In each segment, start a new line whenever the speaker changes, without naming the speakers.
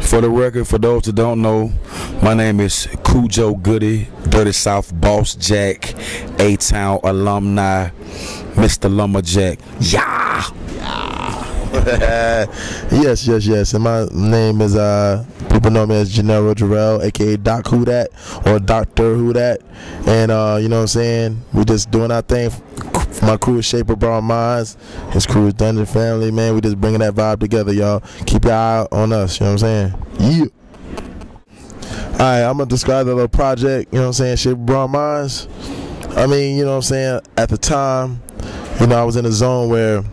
For the record, for those that don't know, my name is Cujo Goody, Dirty South Boss Jack, A-Town alumni, Mr. Lumberjack. Yeah!
Yes. And my name is people know me as Gennaro Jarrell, aka Doc Who Dat or Dr. Who Dat. And you know what I'm saying? We just doing our thing. My crew is Shape of Broad Minds. His crew is Dungeon Family, man. We just bringing that vibe together, y'all. Keep your eye on us, you know what I'm saying? Yeah. Alright, I'm gonna describe the little project, you know what I'm saying, Shape of Broad Minds. I mean, you know what I'm saying, at the time, you know, I was in a zone where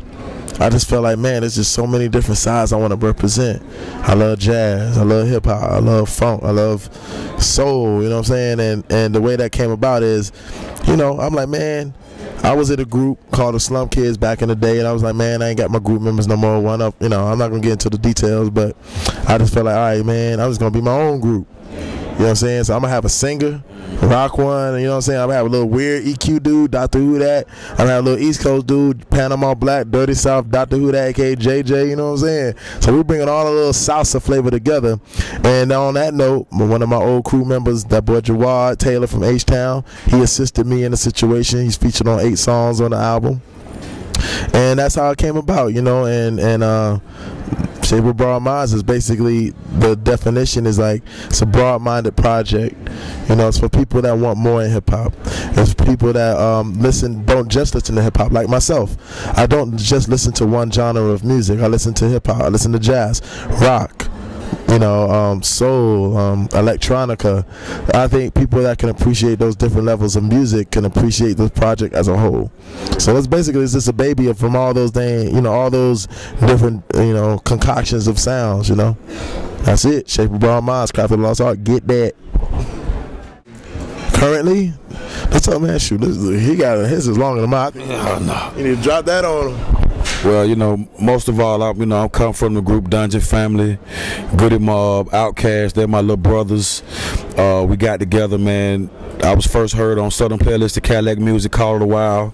I just felt like, man, there's just so many different sides I want to represent. I love jazz, I love hip hop, I love funk, I love soul, you know what I'm saying? And the way that came about is, you know, I'm like, man, I was in a group called the Slum Kids back in the day, and I was like, man, I ain't got my group members no more. One up, you know, I'm not gonna get into the details, but I just felt like, all right, man, I'm just gonna be my own group. You know what I'm saying? So I'm gonna have a singer, rock one, you know what I'm saying? I'm gonna have a little weird EQ dude, Dr. Who Dat. I'm gonna have a little East Coast dude, Panama Black, Dirty South, Dr. Who Dat, aka JJ, you know what I'm saying? So we're bringing all the little salsa flavor together. And on that note, one of my old crew members, that boy Jawad Taylor from H-Town, he assisted me in the situation. He's featured on 8 songs on the album. And that's how it came about, you know, and Shape of Broad Minds is basically, the definition is like, it's a broad-minded project. You know, it's for people that want more in hip-hop. It's for people that don't just listen to hip-hop, like myself. I don't just listen to one genre of music. I listen to hip-hop, I listen to jazz, rock, you know, soul, electronica. I think people that can appreciate those different levels of music can appreciate this project as a whole. So it's just a baby from all those things, you know, all those different, you know, concoctions of sounds, you know. That's it. Shape of Broad Minds, Craft of Lost Art. Get that. Currently, that's all, man. Shoot, he got his is longer than mine.
Yeah, no.
You need to drop that on him.
Well, you know, most of all, I'm come from the group Dungeon Family, Goody Mob, Outkast. They're my little brothers. We got together, man. I was first heard on Southern Playlist of Cadillac Music, Call It A While,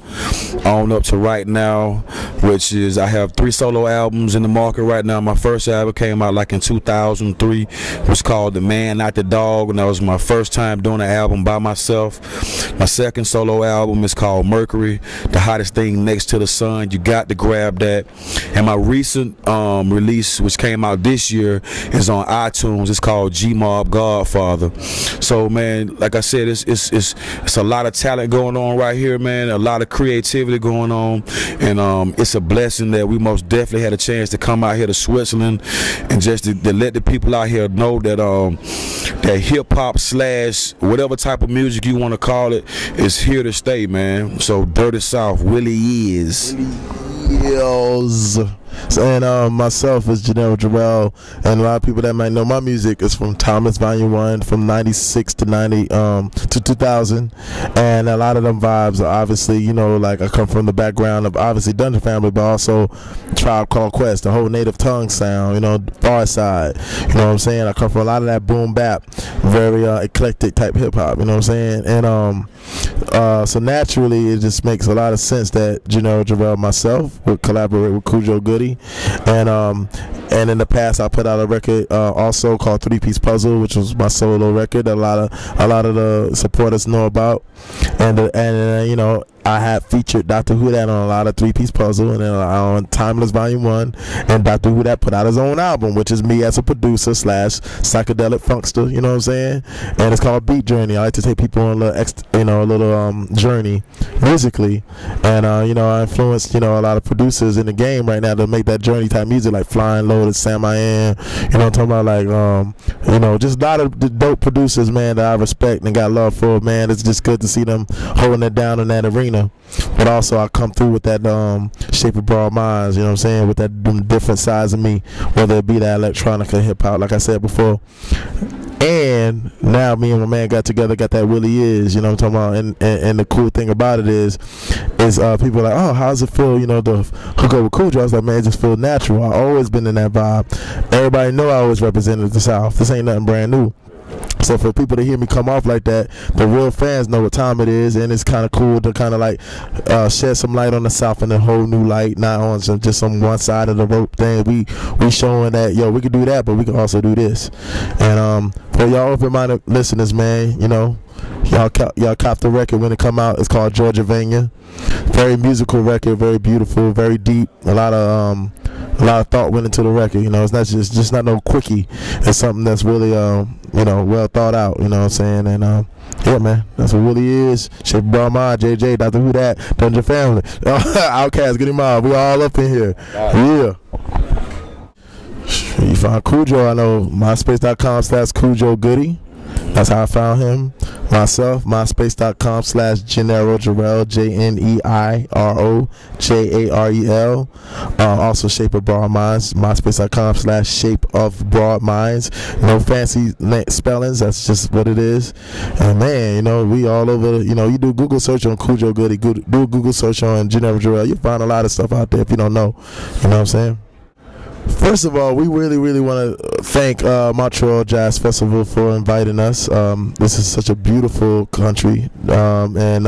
on up to right now, which is, I have 3 solo albums in the market right now. My first album came out like in 2003. It was called The Man Not The Dog, and that was my first time doing an album by myself. My second solo album is called Mercury, the hottest thing next to the sun. You got to grab that. And my recent release, which came out this year, is on iTunes. It's called G-Mob Godfather. So, man, like I said, it's a lot of talent going on right here, man. A lot of creativity going on, and it's a blessing that we most definitely had a chance to come out here to Switzerland and just to let the people out here know that that hip hop slash whatever type of music you want to call it is here to stay, man. So Dirty South really is. And myself is Gennaro Jarrell, and a lot of people that might know my music is from Timeless Volume 1 from 96 to 2000, and a lot of them vibes are obviously, you know, like I come from the background of obviously Dungeon Family, but also Tribe Called Quest, the whole native tongue sound, you know, Far Side, you know what I'm saying? I come from a lot of that boom bap, very eclectic type hip hop, you know what I'm saying? And so naturally it just makes a lot of sense that Gennaro Jarrell myself would collaborate with Cujo Goody. And in the past I put out a record also called 3-Piece Puzzle, which was my solo record that a lot of the supporters know about, and you know, I have featured Dr. Who Dat on a lot of 3-Piece Puzzle, and then on Timeless Volume 1, and Dr. Who Dat put out his own album, which is me as a producer slash psychedelic funkster, you know what I'm saying? And it's called Beat Journey. I like to take people on a little journey musically, and you know, I influenced, you know, a lot of producers in the game right now to make that journey type music, like Flying Loaded, Sam I Am, you know what I'm talking about, like you know, just a lot of the dope producers, man, that I respect and got love for, man. It's just good to see them holding it down in that arena. But also I come through with that Shape of Broad Minds, you know what I'm saying, with that different sides of me, whether it be that electronica, hip hop, like I said before. And now me and my man got together, got that Willie Is, you know what I'm talking about, and the cool thing about it is people are like, oh, how does it feel, you know, to hook up with Cujo? I was like, man, it just feels natural. I always been in that vibe. Everybody know I always represented the South. This ain't nothing brand new. So for people to hear me come off like that, the real fans know what time it is, and it's kind of cool to kind of like shed some light on the South in a whole new light, not on just some one side of the rope thing. We showing that, yo, we can do that, but we can also do this. And for y'all open-minded listeners, man, you know, y'all cop the record when it come out. It's called Georgiavania. Very musical record, very beautiful, very deep. A lot of thought went into the record. You know, it's not just not no quickie. It's something that's really you know, well thought out. You know what I'm saying? And yeah, man, that's what Willie is. Shape of Broad Mind, JJ, Dr. Who That, Dungeon Family, Outkast, get him out. We all up in here. Yeah. You find Cujo, I know, myspace.com/CujoGoody. That's how I found him. Myself, myspace.com/Gennaro Jarrell, JNEIROJAREL. Also Shape of Broad Minds, myspace.com/Shape of Broad Minds. No fancy spellings, that's just what it is. And man, you know, we all over, you know, you do Google search on Cujo Goody, do a Google search on Gennaro Jarrell, you'll find a lot of stuff out there if you don't know. You know what I'm saying? First of all, we really want to thank Montreux Jazz Festival for inviting us. This is such a beautiful country, and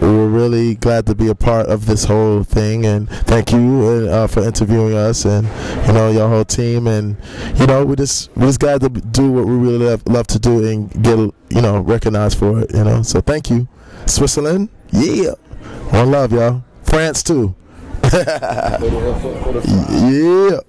we're really glad to be a part of this whole thing. And thank you for interviewing us, and you know, your whole team. And you know, we just glad to do what we really love to do and get, you know, recognized for it. You know, so thank you, Switzerland. Yeah, one love, y'all. France too. Yeah.